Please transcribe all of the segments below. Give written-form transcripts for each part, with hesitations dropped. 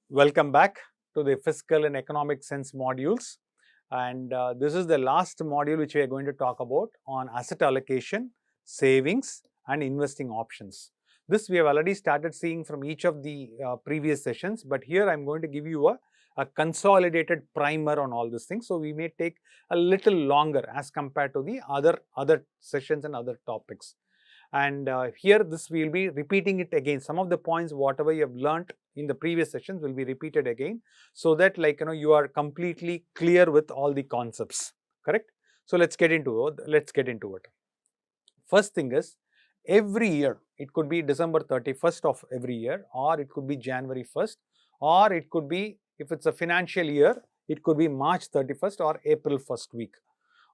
Welcome back to the fiscal and economic sense modules. And this is the last module which we are going to talk about on asset allocation, savings, and investing options. This we have already started seeing from each of the previous sessions, but here I am going to give you a consolidated primer on all these things. So we may take a little longer as compared to the other sessions and other topics. And here this we will be repeating it again. Some of the points whatever you have learnt in the previous sessions will be repeated again, so that you are completely clear with all the concepts, correct? So let's get into it. First thing is, every year, it could be December 31st of every year, or it could be January 1st, or it could be, if it's a financial year, it could be March 31st or April 1st week.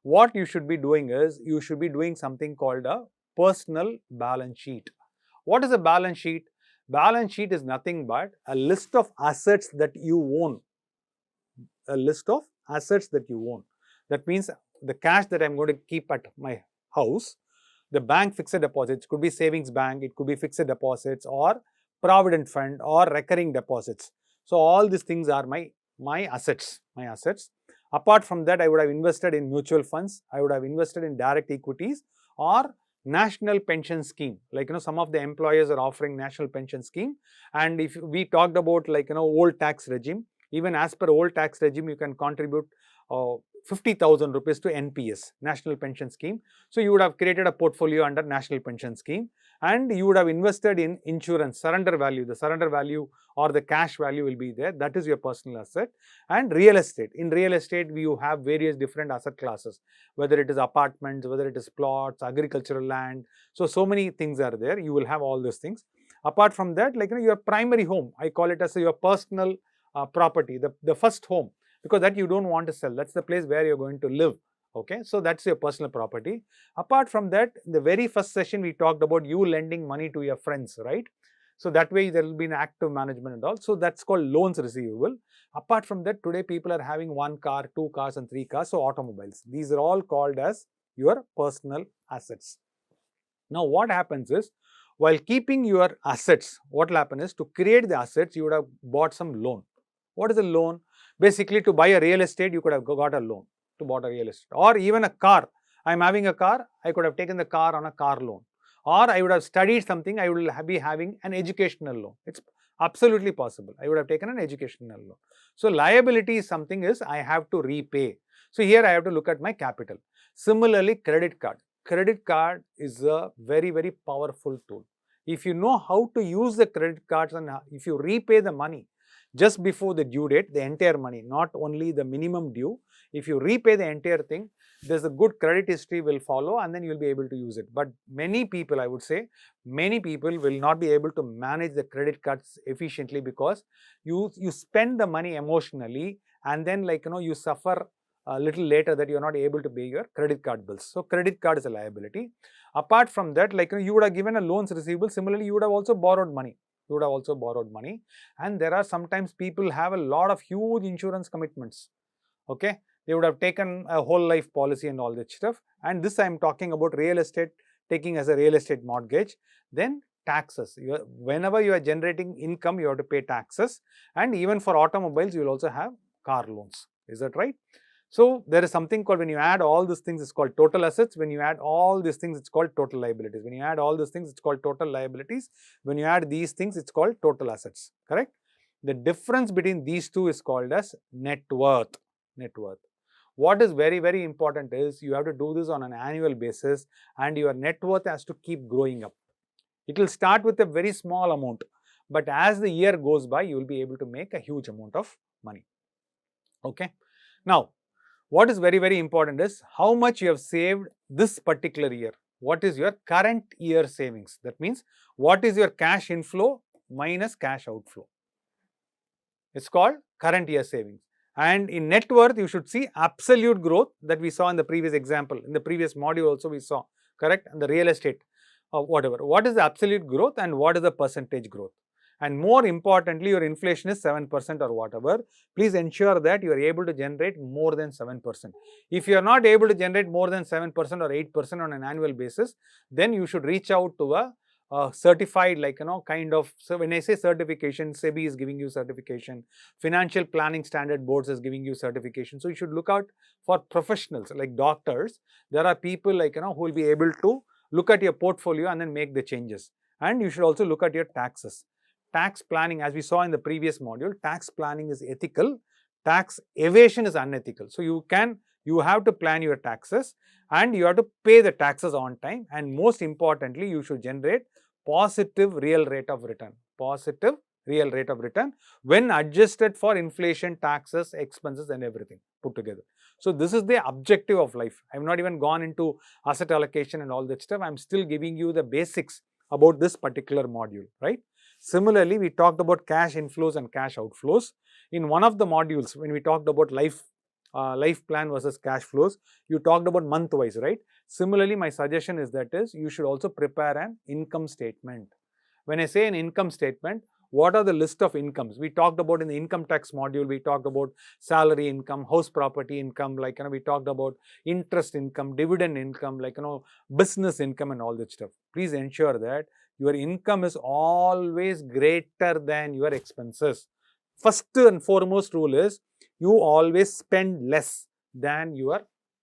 What you should be doing is, you should be doing something called a personal balance sheet. What is a balance sheet? Balance sheet is nothing but a list of assets that you own. A list of assets that you own. That means the cash that I'm going to keep at my house, the bank fixed deposits, could be savings bank, it could be fixed deposits or provident fund or recurring deposits. So all these things are my assets. Apart from that, I would have invested in mutual funds, I would have invested in direct equities or national pension scheme. Some of the employers are offering national pension scheme, and if we talked about old tax regime, even as per old tax regime, you can contribute 50,000 rupees to NPS, National Pension Scheme. So you would have created a portfolio under National Pension Scheme, and you would have invested in insurance, surrender value. The surrender value or the cash value will be there. That is your personal asset. And real estate. In real estate, you have various different asset classes, whether it is apartments, whether it is plots, agricultural land. So many things are there. You will have all those things. Apart from that, your primary home, I call it as your personal property, the first home, because that you don't want to sell. That's the place where you're going to live. Okay, so that's your personal property. Apart from that, in the very first session, we talked about you lending money to your friends, right? So that way there will be an active management and all. So that's called loans receivable. Apart from that, today people are having 1 car, 2 cars and 3 cars, so automobiles. These are all called as your personal assets. Now what happens is, while keeping your assets, what will happen is, to create the assets, you would have bought some loan. What is a loan? Basically, to buy a real estate, you could have got a loan to buy a real estate, or even a car. I am having a car, I could have taken the car on a car loan, or I would have studied something, I will be having an educational loan. It's absolutely possible. I would have taken an educational loan. So liability is something is I have to repay. So here I have to look at my capital. Similarly, credit card. Credit card is a very, very powerful tool. If you know how to use the credit cards and if you repay the money just before the due date, the entire money, not only the minimum due, if you repay the entire thing, there's a good credit history will follow, and then you'll be able to use it. But many people, I would say, many people will not be able to manage the credit cards efficiently, because you spend the money emotionally, and then you suffer a little later that you're not able to pay your credit card bills. So credit card is a liability. Apart from that, you would have given a loans receivable. Similarly, you would have also borrowed money. And there are sometimes people have a lot of huge insurance commitments. Okay, they would have taken a whole life policy and all that stuff. And this I am talking about real estate, taking as a real estate mortgage. Then taxes. Whenever you are generating income, you have to pay taxes. And even for automobiles, you will also have car loans. Is that right? So there is something called, when you add all these things, it's called total assets. When you add all these things, it's called total liabilities. When you add all these things, it's called total liabilities. When you add these things, it's called total assets. Correct? The difference between these two is called as net worth. What is very, very important is, you have to do this on an annual basis, and your net worth has to keep growing up. It will start with a very small amount, but as the year goes by, you will be able to make a huge amount of money. Okay. Now, what is very, very important is how much you have saved this particular year. What is your current year savings? That means, what is your cash inflow minus cash outflow? It's called current year savings. And in net worth, you should see absolute growth that we saw in the previous example. In the previous module also we saw, correct? And the real estate or whatever. What is the absolute growth and what is the percentage growth? And more importantly, your inflation is 7% or whatever. Please ensure that you are able to generate more than 7%. If you are not able to generate more than 7% or 8% on an annual basis, then you should reach out to certified, kind of. So when I say certification, SEBI is giving you certification, financial planning standard boards is giving you certification. So you should look out for professionals like doctors. There are people who will be able to look at your portfolio and then make the changes. And you should also look at your taxes. Tax planning, as we saw in the previous module, tax planning is ethical, tax evasion is unethical. So you have to plan your taxes and you have to pay the taxes on time, and most importantly, you should generate positive real rate of return. Positive real rate of return when adjusted for inflation, taxes, expenses and everything put together. So this is the objective of life. I have not even gone into asset allocation and all that stuff. I am still giving you the basics about this particular module, right? Similarly, we talked about cash inflows and cash outflows. In one of the modules, when we talked about life plan versus cash flows, you talked about month wise, right? Similarly, my suggestion is you should also prepare an income statement. When I say an income statement, what are the list of incomes? We talked about in the income tax module, we talked about salary income, house property income, we talked about interest income, dividend income, business income and all that stuff. Please ensure that your income is always greater than your expenses. First and foremost rule is you always spend less than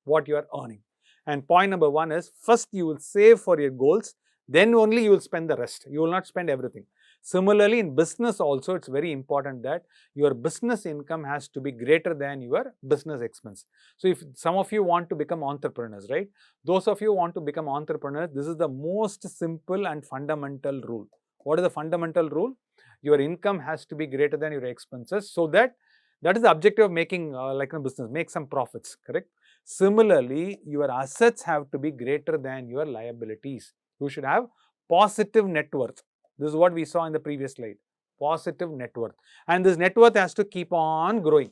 what you are earning. And point number one is, first you will save for your goals, then only you will spend the rest. You will not spend everything. Similarly, in business also, it's very important that your business income has to be greater than your business expense. So if some of you want to become entrepreneurs, right? Those of you who want to become entrepreneurs, this is the most simple and fundamental rule. What is the fundamental rule? Your income has to be greater than your expenses, so that is the objective of making a business, make some profits, correct? Similarly, your assets have to be greater than your liabilities. You should have positive net worth. This is what we saw in the previous slide. Positive net worth. And this net worth has to keep on growing.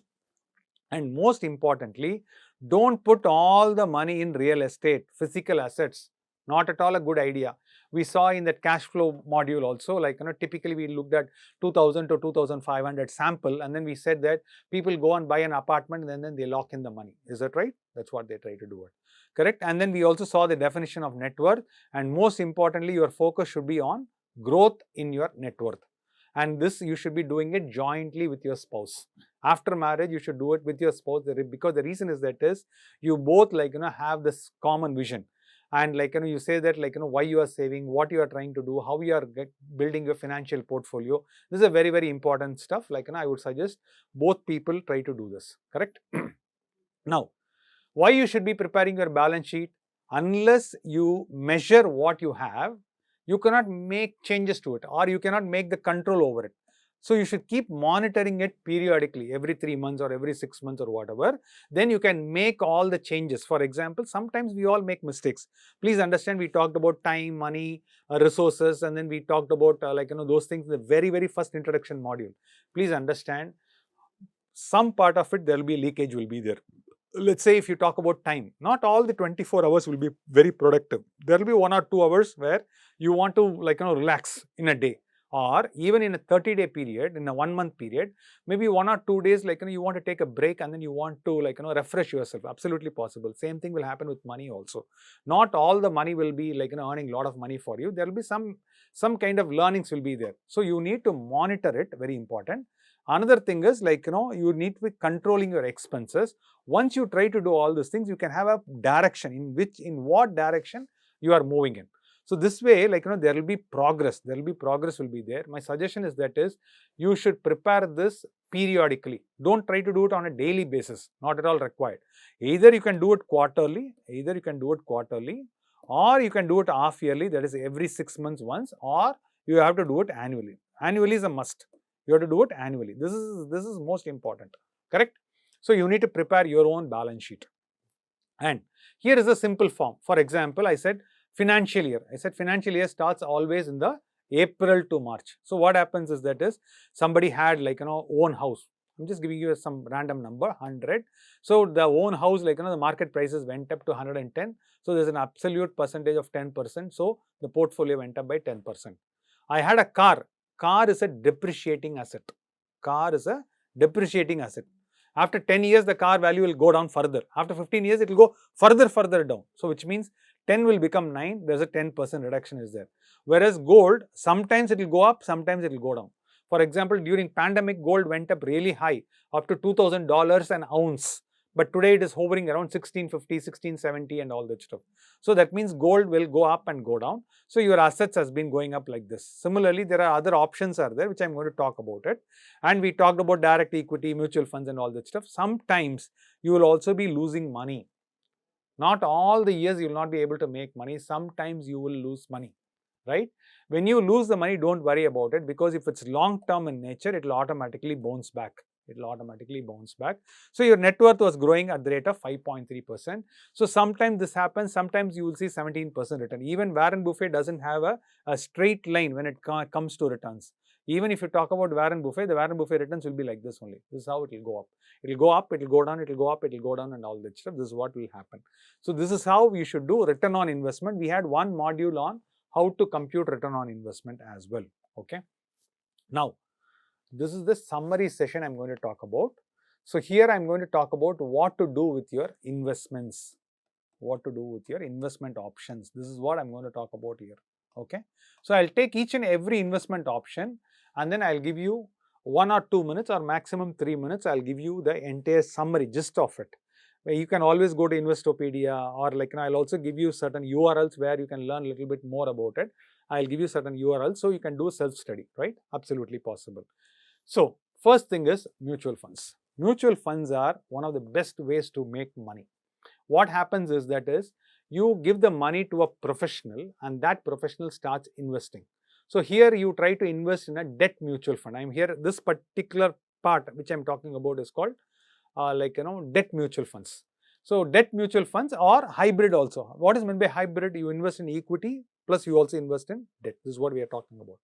And most importantly, don't put all the money in real estate, physical assets. Not at all a good idea. We saw in that cash flow module also, typically we looked at 2000 to 2500 sample, and then we said that people go and buy an apartment and then they lock in the money. Is that right? That's what they try to do. Correct? And then we also saw the definition of net worth, and most importantly, your focus should be on growth in your net worth. And this you should be doing it jointly with your spouse. After marriage, you should do it with your spouse, because the reason is you both have this common vision. And you say that why you are saving, what you are trying to do, how you are building your financial portfolio. This is a very, very important stuff. I would suggest both people try to do this, correct? Now, why you should be preparing your balance sheet? Unless you measure what you have, you cannot make changes to it, or you cannot make the control over it. So you should keep monitoring it periodically, every 3 months or every 6 months or whatever. Then you can make all the changes. For example, sometimes we all make mistakes. Please understand, we talked about time, money, resources, and then we talked about those things in the very, very first introduction module. Please understand, some part of it, there will be leakage will be there. Let's say if you talk about time, not all the 24 hours will be very productive. There will be 1 or 2 hours where you want to relax in a day, or even in a 30-day period, in a 1 month period, maybe 1 or 2 days you want to take a break and then you want to refresh yourself. Absolutely possible. Same thing will happen with money also. Not all the money will be earning a lot of money for you. There will be some kind of learnings will be there. So you need to monitor it, very important. Another thing is you need to be controlling your expenses. Once you try to do all these things, you can have a direction in what direction you are moving in. So this way, there will be progress. There will be progress will be there. My suggestion is you should prepare this periodically. Don't try to do it on a daily basis. Not at all required. Either you can do it quarterly, or you can do it half yearly, that is every 6 months once, or you have to do it annually. Annually is a must. You have to do it annually. This is most important, correct? So you need to prepare your own balance sheet. And here is a simple form. For example, I said financial year. Financial year starts always in the April to March. So what happens is somebody had own house. I'm just giving you some random number, 100. So the own house, the market prices went up to 110. So there's an absolute percentage of 10%. So the portfolio went up by 10%. I had a car. Car is a depreciating asset. Car is a depreciating asset. After 10 years, the car value will go down further. After 15 years, it will go further down. So which means 10 will become 9, there's a 10% reduction is there. Whereas gold, sometimes it will go up, sometimes it will go down. For example, during pandemic, gold went up really high, up to $2,000 an ounce. But today it is hovering around 1650, 1670 and all that stuff. So that means gold will go up and go down. So your assets has been going up like this. Similarly, there are other options are there, which I'm going to talk about it. And we talked about direct equity, mutual funds and all that stuff. Sometimes you will also be losing money. Not all the years you will not be able to make money. Sometimes you will lose money, right? When you lose the money, don't worry about it, because if it's long term in nature, it will automatically bounce back. It will automatically bounce back. So your net worth was growing at the rate of 5.3%. So sometimes this happens, sometimes you will see 17% return. Even Warren Buffett doesn't have a straight line when it comes to returns. Even if you talk about Warren Buffett, the Warren Buffett returns will be like this only. This is how it will go up. It will go up, it will go down, it will go up, it will go down and all that stuff. This is what will happen. So this is how we should do return on investment. We had one module on how to compute return on investment as well. Okay. Now, this is the summary session I'm going to talk about. So here I'm going to talk about what to do with your investments, what to do with your investment options. This is what I'm going to talk about here. Okay. So I'll take each and every investment option and then I'll give you 1 or 2 minutes or maximum 3 minutes. I'll give you the entire summary, gist of it. You can always go to Investopedia, or I'll also give you certain URLs where you can learn a little bit more about it. I'll give you certain URLs so you can do self-study, right? Absolutely possible. So first thing is mutual funds. Mutual funds are one of the best ways to make money. What happens is you give the money to a professional and that professional starts investing. So here you try to invest in a debt mutual fund. I'm here, this particular part which I'm talking about is called debt mutual funds. So debt mutual funds or hybrid also. What is meant by hybrid? You invest in equity plus you also invest in debt. This is what we are talking about.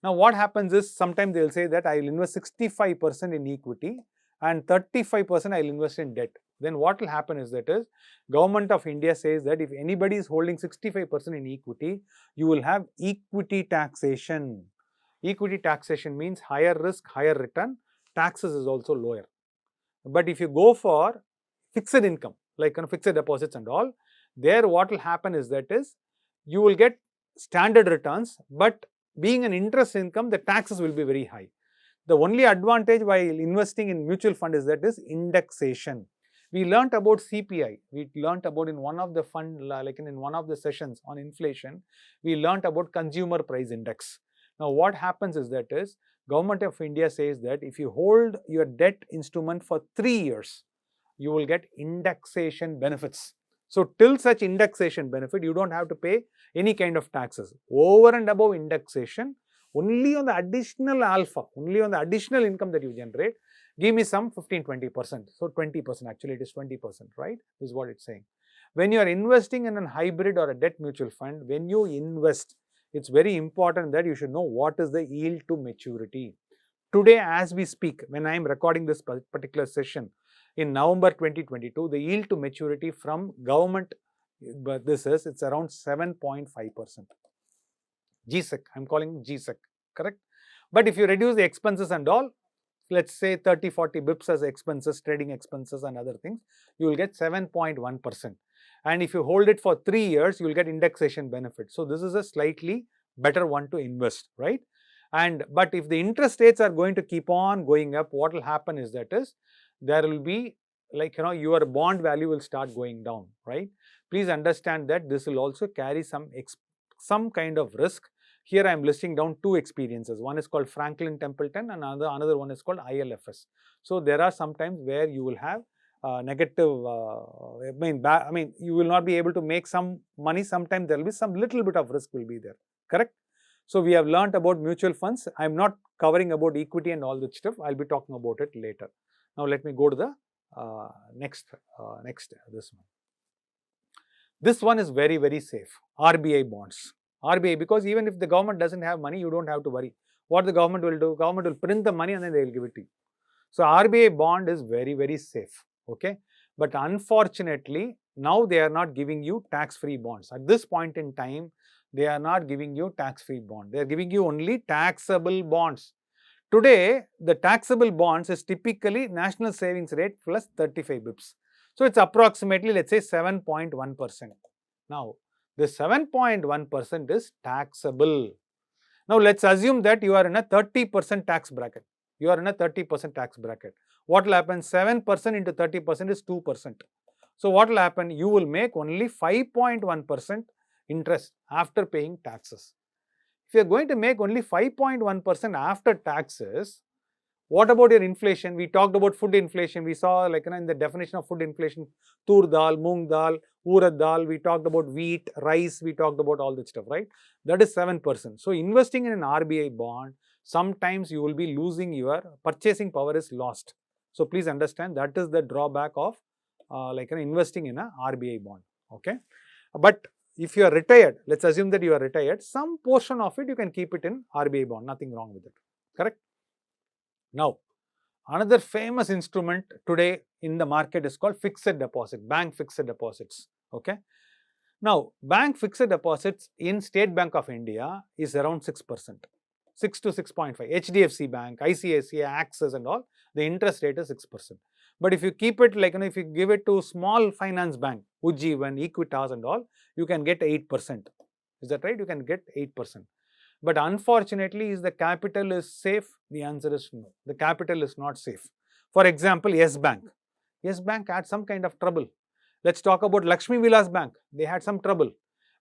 Now what happens is sometimes they will say that I will invest 65% in equity and 35% I will invest in debt. Then what will happen is Government of India says that if anybody is holding 65% in equity, you will have equity taxation. Equity taxation means higher risk, higher return. Taxes is also lower. But if you go for fixed income, fixed deposits and all, there what will happen is you will get standard returns, but being an interest income, the taxes will be very high. The only advantage while investing in mutual fund is indexation. We learnt about CPI. We learnt about in one of the fund, in one of the sessions on inflation, we learnt about consumer price index. Now what happens is Government of India says that if you hold your debt instrument for 3 years, you will get indexation benefits. So till such indexation benefit, you don't have to pay any kind of taxes. Over and above indexation, only on the additional alpha, only on the additional income that you generate, give me some 15-20%. So 20%, actually it is 20%, right? This is what it's saying. When you are investing in a hybrid or a debt mutual fund, when you invest, it's very important that you should know what is the yield to maturity. Today, as we speak, when I am recording this particular session, in November 2022, the yield to maturity from government, it's around 7.5%. GSEC, I'm calling GSEC, correct? But if you reduce the expenses and all, let's say 30-40 bips as expenses, trading expenses and other things, you will get 7.1%. And if you hold it for 3 years, you will get indexation benefit. So this is a slightly better one to invest, right? But if the interest rates are going to keep on going up, what will happen is there will be your bond value will start going down, right? Please understand that this will also carry some kind of risk. Here I am listing down 2 experiences. One is called Franklin Templeton and another one is called ILFS. So there are some times where you will have negative, you will not be able to make some money. Sometimes there will be some little bit of risk will be there, correct? So we have learnt about mutual funds. I am not covering about equity and all that stuff. I'll be talking about it later. Now let me go to the next this one. This one is very, very safe. RBI bonds. RBI, because even if the government doesn't have money, you don't have to worry. What the government will do? Government will print the money and then they will give it to you. So RBI bond is very, very safe. Okay. But unfortunately, now they are not giving you tax-free bonds. At this point in time, they are not giving you tax-free bond. They are giving you only taxable bonds. Today, the taxable bonds is typically national savings rate plus 35 bips. So it's approximately, let's say 7.1%. Now, This 7.1% is taxable. Now, let's assume that you are in a 30% tax bracket. You are in a 30% tax bracket. What will happen? 7% into 30% is 2%. So, what will happen? You will make only 5.1% interest after paying taxes. If you are going to make only 5.1% after taxes, what about your inflation? We talked about food inflation. We saw in the definition of food inflation, tur dal, moong dal, urad dal. We talked about wheat, rice. We talked about all that stuff, right? That is 7%. So, investing in an RBI bond, sometimes you will be losing your purchasing power is lost. So, please understand that is the drawback of investing in a RBI bond, okay? But if you are retired, let's assume that you are retired, some portion of it you can keep it in RBI bond, nothing wrong with it, correct? Now, another famous instrument today in the market is called fixed deposit, bank fixed deposits, okay? Now, bank fixed deposits in State Bank of India is around 6%, 6 to 6.5. HDFC Bank, ICICI, Axis and all, the interest rate is 6%. But if you keep it if you give it to small finance bank, Ujjivan, Equitas and all, you can get 8%. Is that right? You can get 8%. But unfortunately, is the capital is safe? The answer is no. The capital is not safe. For example, Yes Bank. Yes Bank had some kind of trouble. Let's talk about Lakshmi Vilas Bank. They had some trouble.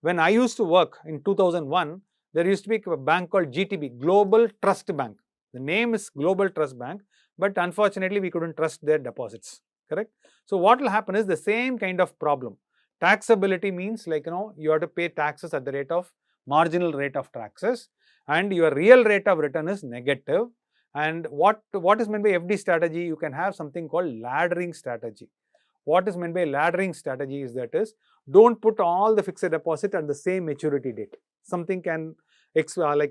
When I used to work in 2001, there used to be a bank called GTB, Global Trust Bank. The name is Global Trust Bank, but unfortunately, we couldn't trust their deposits, correct? So, what will happen is the same kind of problem. Taxability means you have to pay taxes at the rate of marginal rate of taxes, and your real rate of return is negative. And what is meant by FD strategy? You can have something called laddering strategy. What is meant by laddering strategy is don't put all the fixed deposit at the same maturity date. Something can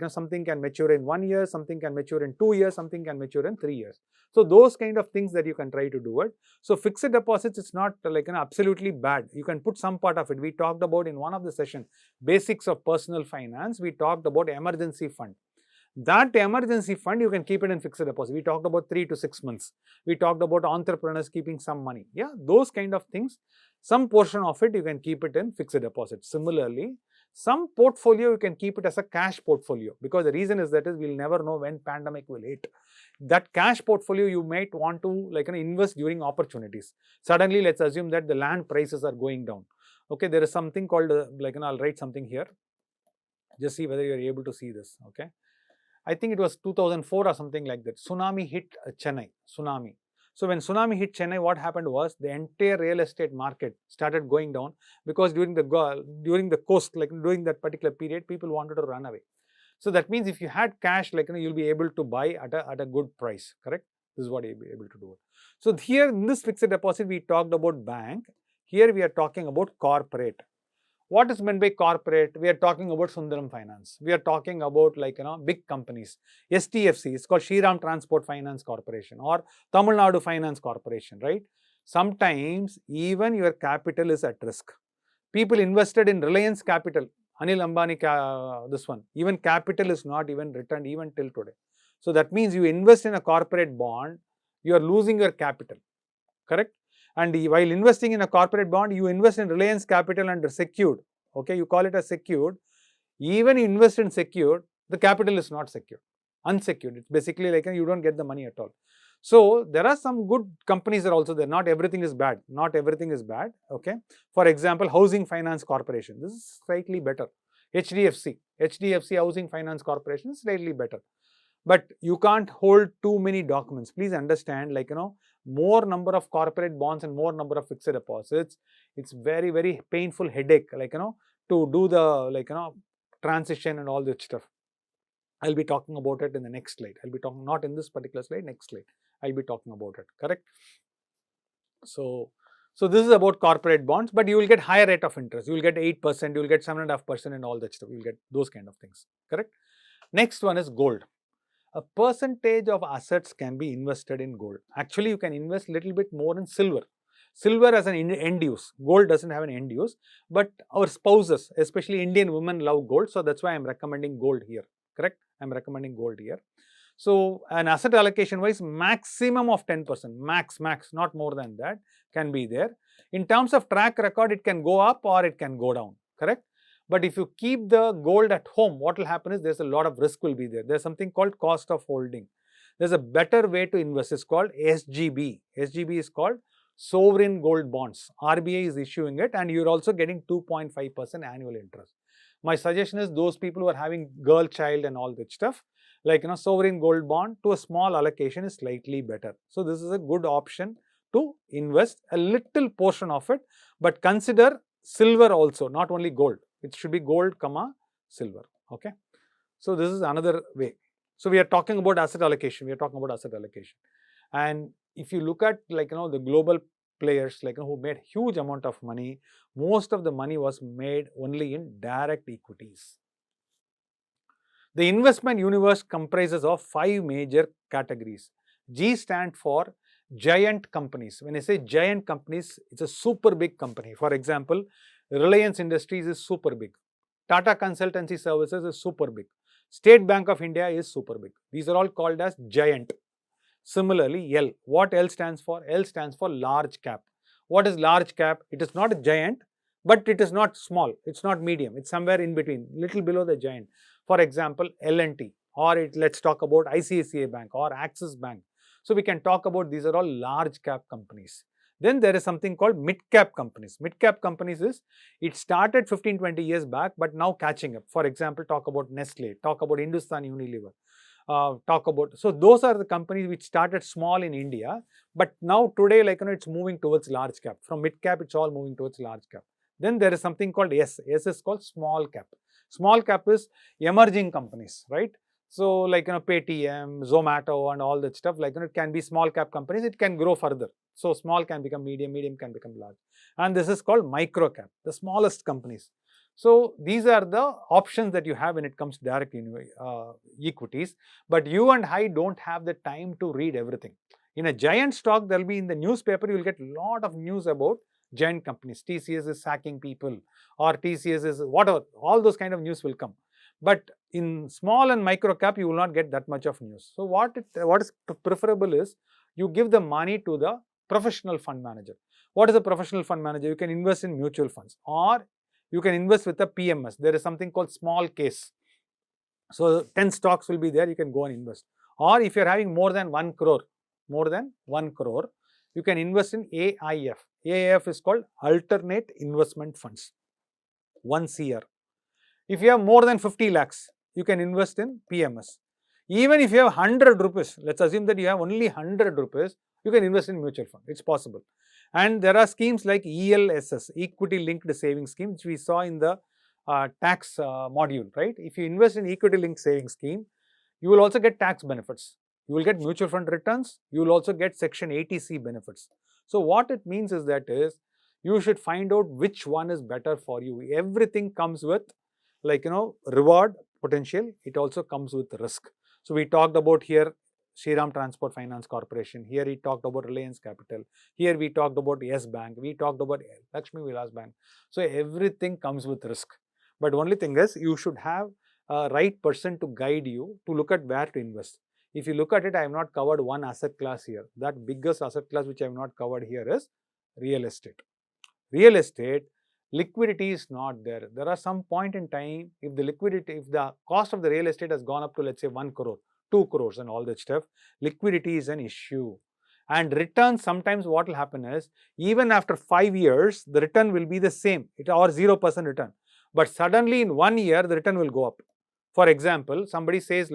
something can mature in 1 year, something can mature in 2 years, something can mature in 3 years. So those kind of things that you can try to do it. So fixed deposits is not absolutely bad. You can put some part of it. We talked about in one of the session, basics of personal finance. We talked about emergency fund. That emergency fund, you can keep it in fixed deposit. We talked about 3 to 6 months. We talked about entrepreneurs keeping some money. Yeah, those kind of things. Some portion of it, you can keep it in fixed deposit. Similarly, some portfolio, you can keep it as a cash portfolio, because the reason is we'll never know when pandemic will hit. That cash portfolio, you might want to invest during opportunities. Suddenly, let's assume that the land prices are going down. Okay, there is something called I'll write something here. Just see whether you are able to see this. Okay. I think it was 2004 or something like that. Tsunami hit Chennai. Tsunami. So when tsunami hit Chennai, what happened was the entire real estate market started going down, because during the coast, during that particular period, people wanted to run away. So that means if you had cash, you'll be able to buy at a good price. Correct? This is what you'll be able to do. So here in this fixed deposit, we talked about bank. Here we are talking about corporate. What is meant by corporate? We are talking about Sundaram Finance. We are talking about big companies. STFC, it's called Shriram Transport Finance Corporation or Tamil Nadu Finance Corporation, right? Sometimes even your capital is at risk. People invested in Reliance Capital, Anil Ambani, this one, even capital is not even returned even till today. So that means you invest in a corporate bond, you are losing your capital, correct? And while investing in a corporate bond, you invest in Reliance Capital under secured. Okay, you call it as secured. Even you invest in secured, the capital is not secured, unsecured. It's basically you don't get the money at all. So there are some good companies are also there. Not everything is bad. Not everything is bad. Okay. For example, Housing Finance Corporation. This is slightly better. HDFC Housing Finance Corporation is slightly better. But you can't hold too many documents. Please understand, more number of corporate bonds and more number of fixed deposits. It's very, very painful headache, to do the, transition and all that stuff. I'll be talking about it in the next slide. I'll be talking, not in this particular slide, next slide. I'll be talking about it, correct? So this is about corporate bonds, but you will get higher rate of interest. You will get 8%, you will get 7.5% and all that stuff. You will get those kind of things, correct? Next one is gold. A percentage of assets can be invested in gold. Actually, you can invest a little bit more in silver. Silver as an end use. Gold doesn't have an end use, but our spouses, especially Indian women, love gold. So that's why I'm recommending gold here, correct? I'm recommending gold here. So an asset allocation wise, maximum of 10%, max, not more than that, can be there. In terms of track record, it can go up or it can go down, correct? But if you keep the gold at home, what will happen is there's a lot of risk will be there. There's something called cost of holding. There's a better way to invest. It's called SGB. SGB is called sovereign gold bonds. RBI is issuing it, and you're also getting 2.5% annual interest. My suggestion is those people who are having girl child and all that stuff, like sovereign gold bond to a small allocation is slightly better. So this is a good option to invest a little portion of it, but consider silver also, not only gold. It should be gold, comma, silver. Okay. So this is another way. So we are talking about asset allocation. We are talking about asset allocation. And if you look at the global players who made huge amount of money, most of the money was made only in direct equities. The investment universe comprises of 5 major categories. G stands for giant companies. When I say giant companies, it's a super big company. For example, Reliance Industries is super big. Tata Consultancy Services is super big. State Bank of India is super big. These are all called as giant. Similarly, L. What L stands for? L stands for large cap. What is large cap? It is not a giant, but it is not small. It's not medium. It's somewhere in between, little below the giant. For example, L&T, or let's talk about ICICI Bank or Axis Bank. So we can talk about these are all large cap companies. Then there is something called mid-cap companies. Mid-cap companies is, it started 15-20 years back, but now catching up. For example, talk about Nestle, talk about Hindustan Unilever, so those are the companies which started small in India, but now today it's moving towards large cap. From mid-cap, it's all moving towards large cap. Then there is something called S. S is called small cap. Small cap is emerging companies, right? So Paytm, Zomato and all that stuff, it can be small cap companies, it can grow further. So small can become medium, medium can become large. And this is called micro cap, the smallest companies. So these are the options that you have when it comes to direct equities. But you and I don't have the time to read everything. In a giant stock, there will be in the newspaper, you will get a lot of news about giant companies. TCS is sacking people, or TCS is whatever, all those kind of news will come. But in small and micro cap, you will not get that much of news. So what is preferable is you give the money to the professional fund manager. What is a professional fund manager? You can invest in mutual funds, or you can invest with a PMS. There is something called small case. So 10 stocks will be there, you can go and invest. Or if you are having more than 1 crore, you can invest in AIF. AIF is called alternate investment funds, 1 CR. If you have more than 50 lakhs, you can invest in PMS. Even if you have 100 rupees, let's assume that you have only 100 rupees, you can invest in mutual fund. It's possible. And there are schemes like ELSS, Equity Linked Savings Scheme, which we saw in the tax module, right? If you invest in Equity Linked Savings Scheme, you will also get tax benefits. You will get mutual fund returns. You will also get Section 80C benefits. So what it means is that you should find out which one is better for you. Everything comes with reward potential. It also comes with risk. So we talked about here Shriram Transport Finance Corporation. Here we talked about Reliance Capital. Here we talked about Yes Bank. We talked about Lakshmi Vilas Bank. So everything comes with risk. But only thing is you should have a right person to guide you to look at where to invest. If you look at it, I have not covered one asset class here. That biggest asset class which I have not covered here is real estate. Real estate, liquidity is not there. There are some point in time, if the cost of the real estate has gone up to, let's say, 1 crore, 2 crores and all that stuff, liquidity is an issue. And return, sometimes what will happen is, even after 5 years, the return will be the same, or 0% return. But suddenly in 1 year, the return will go up. For example, somebody says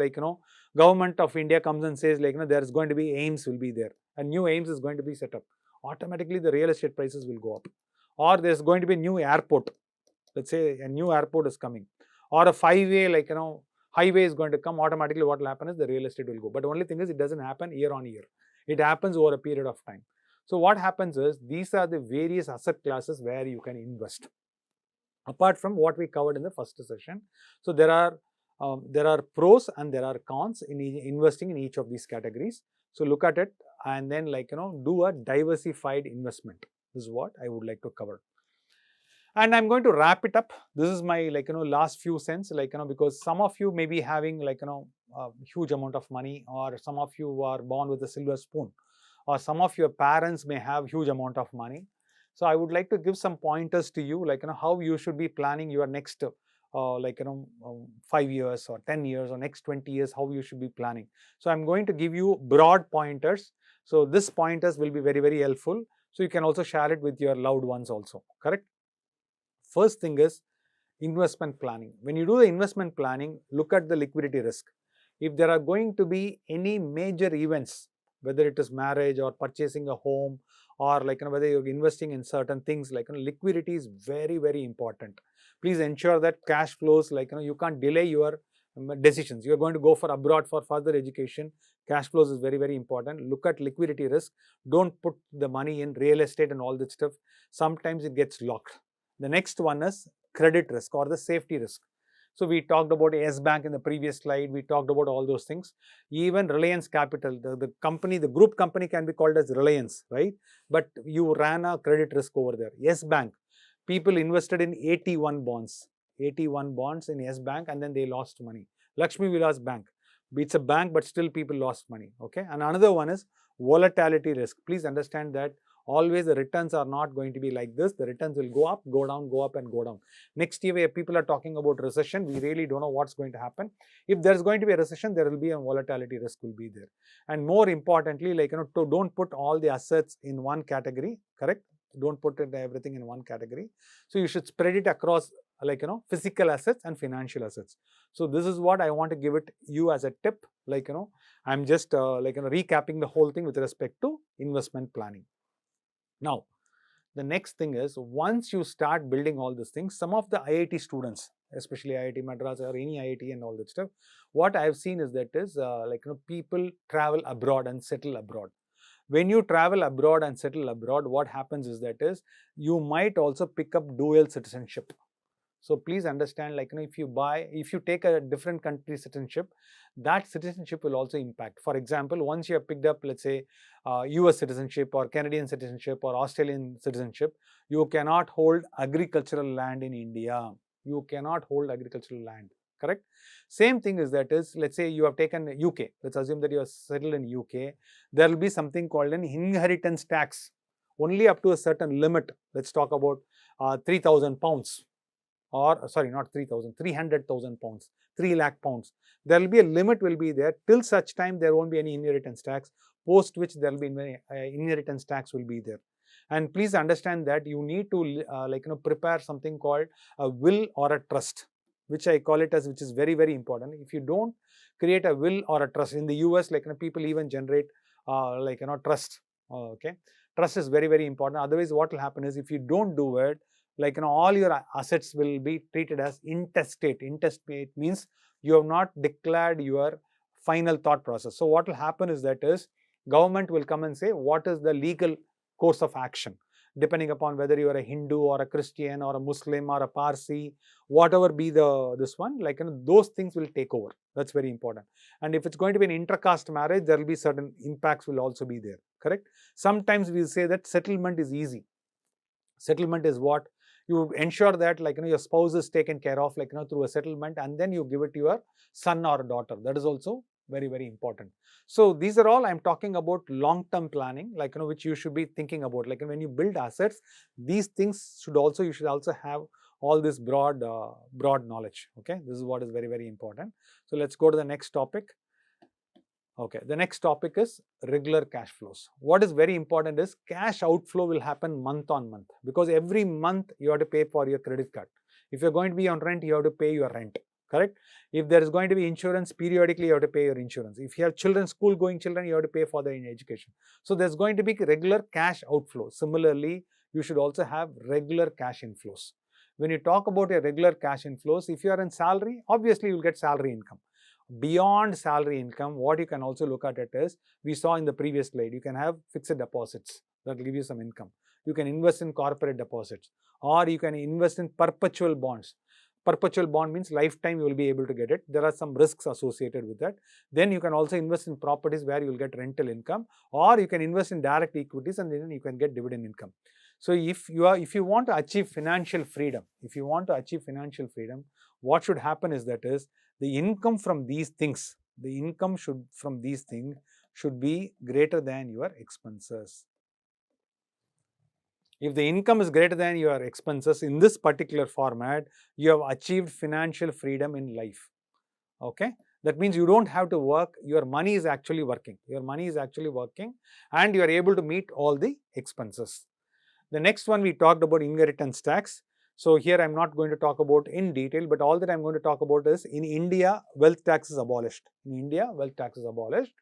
Government of India comes and says there is going to be AIIMS will be there. A new AIIMS is going to be set up. Automatically the real estate prices will go up. Or there is going to be a new airport. Let's say a new airport is coming. Or a 5-way highway is going to come. Automatically what will happen is the real estate will go. But the only thing is it doesn't happen year on year. It happens over a period of time. So what happens is these are the various asset classes where you can invest. Apart from what we covered in the first session. So there are pros and there are cons in investing in each of these categories. So look at it and then do a diversified investment. This is what I would like to cover. And I'm going to wrap it up. This is my last few cents, because some of you may be having a huge amount of money, or some of you are born with a silver spoon, or some of your parents may have huge amount of money. So I would like to give some pointers to you, like how you should be planning your next 5 years or 10 years or next 20 years, how you should be planning. So I'm going to give you broad pointers. So this pointers will be very, very helpful. So you can also share it with your loved ones also, correct? First thing is investment planning. When you do the investment planning, look at the liquidity risk. If there are going to be any major events, whether it is marriage or purchasing a home, or whether you're investing in certain things, liquidity is very, very important. Please ensure that cash flows, you can't delay your decisions. You're going to go for abroad for further education. Cash flows is very, very important. Look at liquidity risk. Don't put the money in real estate and all that stuff. Sometimes it gets locked. The next one is credit risk or the safety risk. So we talked about S Bank in the previous slide. We talked about all those things. Even Reliance Capital, the company, the group company can be called as Reliance, right? But you ran a credit risk over there. S Bank, people invested in 81 bonds in S Bank, and then they lost money. Lakshmi Vilas Bank, it's a bank, but still people lost money. Okay, and another one is volatility risk. Please understand that always the returns are not going to be like this. The returns will go up, go down, go up and go down. Next year, people are talking about recession. We really don't know what's going to happen. If there's going to be a recession, there will be a volatility risk will be there. And more importantly, don't put all the assets in one category, correct? Don't put everything in one category. So you should spread it across physical assets and financial assets. So this is what I want to give it you as a tip. I'm just recapping the whole thing with respect to investment planning. Now, the next thing is, once you start building all these things, some of the IIT students, especially IIT Madras or any IIT and all that stuff, what I've seen is that people travel abroad and settle abroad. When you travel abroad and settle abroad, what happens is you might also pick up dual citizenship. So please understand, if you take a different country citizenship, that citizenship will also impact. For example, once you have picked up, let's say, US citizenship or Canadian citizenship or Australian citizenship, you cannot hold agricultural land in India. You cannot hold agricultural land, correct? Same thing is let's say you have taken UK. Let's assume that you are settled in UK. There will be something called an inheritance tax, only up to a certain limit. Let's talk about 3,000 pounds. Or sorry, not 3,000, 300,000 pounds, 3 lakh pounds. There will be a limit will be there. Till such time, there won't be any inheritance tax, post which there will be inheritance tax will be there. And please understand that you need to prepare something called a will or a trust, which I call it as, which is very, very important. If you don't create a will or a trust, in the US, people even generate trust. Okay, trust is very, very important. Otherwise, what will happen is, if you don't do it, all your assets will be treated as intestate. Intestate means you have not declared your final thought process. So what will happen is government will come and say, what is the legal course of action, depending upon whether you are a Hindu or a Christian or a Muslim or a Parsi, whatever be this one, those things will take over. That's very important. And if it's going to be an intercaste marriage, there will be certain impacts will also be there, correct? Sometimes we say that settlement is easy. Settlement is what? You ensure that your spouse is taken care of through a settlement, and then you give it to your son or daughter. That is also very, very important. So these are all I'm talking about long-term planning, which you should be thinking about. When you build assets, these things you should also have all this broad knowledge. Okay, this is what is very, very important. So let's go to the next topic. Okay, the next topic is regular cash flows. What is very important is cash outflow will happen month on month, because every month you have to pay for your credit card. If you're going to be on rent, you have to pay your rent, correct? If there is going to be insurance, periodically you have to pay your insurance. If you have children, school going children, you have to pay for their education. So there's going to be regular cash outflow. Similarly, you should also have regular cash inflows. When you talk about a regular cash inflows, if you are in salary, obviously you'll get salary income. Beyond salary income, what you can also look at it is, we saw in the previous slide, you can have fixed deposits that will give you some income. You can invest in corporate deposits, or you can invest in perpetual bonds. Perpetual bond means lifetime you will be able to get it. There are some risks associated with that. Then you can also invest in properties where you will get rental income, or you can invest in direct equities and then you can get dividend income. So if you want to achieve financial freedom, what should happen is the income from these things, should be greater than your expenses. If the income is greater than your expenses in this particular format, you have achieved financial freedom in life. Okay, that means you don't have to work, your money is actually working. Your money is actually working and you are able to meet all the expenses. The next one we talked about inheritance tax. So here I'm not going to talk about in detail, but all that I'm going to talk about is in India, wealth tax is abolished. In India, wealth tax is abolished.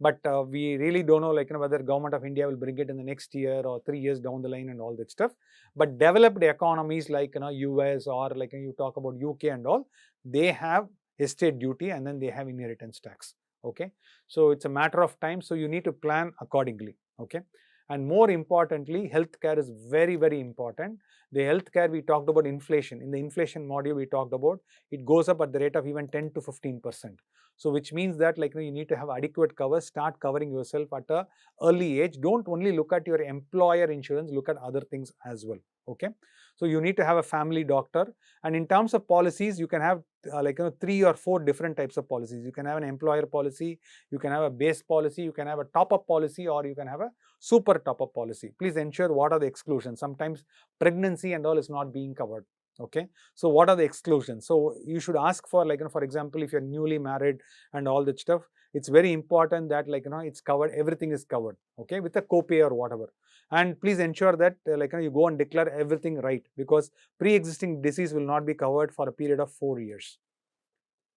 But we really don't know whether government of India will bring it in the next year or 3 years down the line and all that stuff. But developed economies like US or like you talk about UK and all, they have estate duty and then they have inheritance tax. Okay, so it's a matter of time. So you need to plan accordingly. Okay, and more importantly, healthcare is very, very important. The healthcare, we talked about inflation. In the inflation module, we talked about it goes up at the rate of even 10 to 15%. So which means that you need to have adequate cover, start covering yourself at a early age. Don't only look at your employer insurance, look at other things as well. Okay, so you need to have a family doctor. And in terms of policies, you can have 3 or 4 different types of policies. You can have an employer policy, you can have a base policy, you can have a top-up policy, or you can have a super top-up policy. Please ensure what are the exclusions. Sometimes pregnancy and all is not being covered. Okay, so what are the exclusions? So you should ask for for example, if you're newly married and all that stuff, it's very important that it's covered, everything is covered, okay, with a copay or whatever. And please ensure that you go and declare everything right, because pre-existing disease will not be covered for a period of 4 years.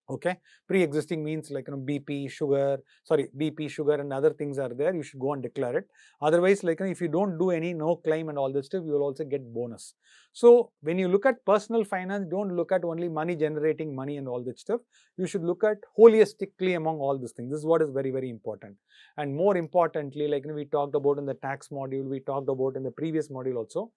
Okay, pre-existing means BP, sugar, and other things are there. You should go and declare it. Otherwise, if you don't do any, no claim and all this stuff, you will also get bonus. So when you look at personal finance, don't look at only money generating money and all that stuff. You should look at holistically among all these things. This is what is very, very important. And more importantly, we talked about in the tax module, we talked about in the previous module also,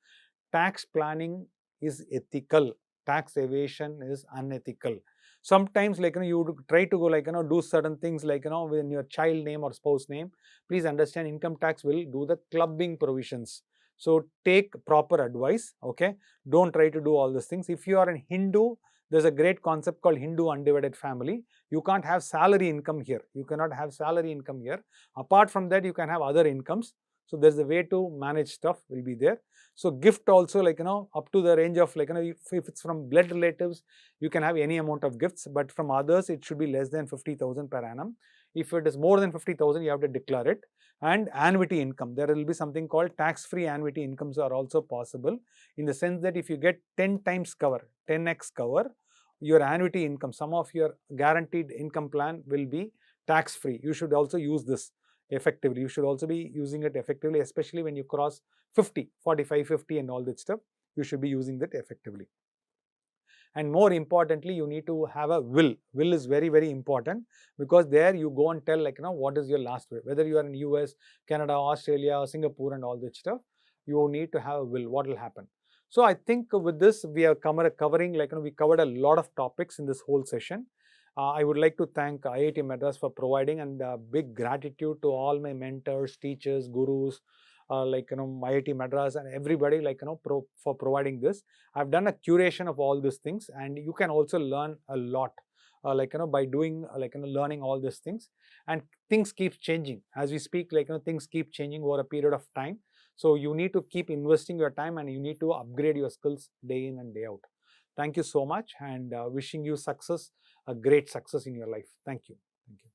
tax planning is ethical. Tax evasion is unethical. Sometimes you try to go do certain things when your child name or spouse name. Please understand, income tax will do the clubbing provisions. So take proper advice. Okay, don't try to do all these things. If you are a Hindu, there's a great concept called Hindu undivided family. You can't have salary income here. You cannot have salary income here. Apart from that, you can have other incomes. So there's a way to manage stuff will be there. So gift also up to the range of if it's from blood relatives, you can have any amount of gifts, but from others it should be less than 50,000 per annum. If it is more than 50,000, you have to declare it. And annuity income, there will be something called tax-free annuity incomes are also possible, in the sense that if you get 10 times cover, 10x cover, your annuity income, some of your guaranteed income plan will be tax-free. You should also use this effectively. You should also be using it effectively, especially when you cross 50, 45, 50 and all that stuff. You should be using that effectively. And more importantly, you need to have a will. Will is very, very important, because there you go and tell what is your last will. Whether you are in US, Canada, Australia, Singapore and all that stuff, you need to have a will. What will happen? So I think with this, we are covering we covered a lot of topics in this whole session. I would like to thank IIT Madras for providing, and big gratitude to all my mentors, teachers, gurus, IIT Madras and everybody for providing this. I've done a curation of all these things, and you can also learn a lot by doing learning all these things. And things keep changing as we speak. Things keep changing over a period of time. So you need to keep investing your time, and you need to upgrade your skills day in and day out. Thank you so much, and wishing you success, a great success in your life. Thank you. Thank you.